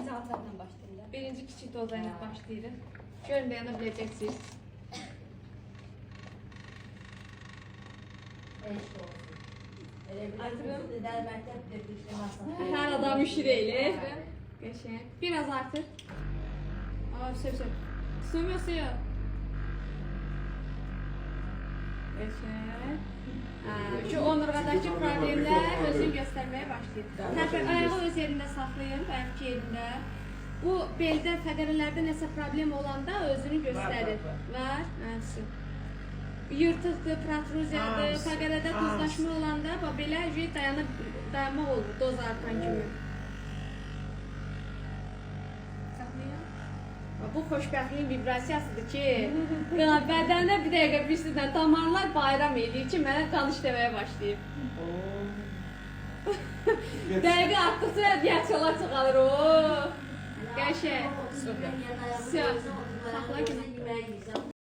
Birinci alçaqdan başlayırlar. Birinci kiçik doza ilə başlayırıq. Görün dayana biləcəksiniz. Eşq olsun. Elə Artırım. bir dərbəktədir düşməsin. Hər adam işi deyil. Qəşəng. Biraz artır. Aa, söv. Sığmıyor. Qəşəng. Şu onurğadakı problemlər özünü göstərməyə başlayır. Tərpər ayağı öz yerində saxlayın, bayaqki yerində. Bu beldə, fəqərələrdə nəsə problem olanda özünü göstərir. Var. Yırtıqdır, protruziyadır, fəqərədə tuzlaşma olanda belə dayanmaq olur, doz artan kimi. Bu xoşbəxtliyin vibrasiyasıdır ki, bədəndə bir dəqiqə bir sizdən damarlar bayram edir ki, mənə qan işləməyə başlayıb. Dəqiqə artdıqca reaksiyalar çoxalır. Qəşəng. Saxla ki.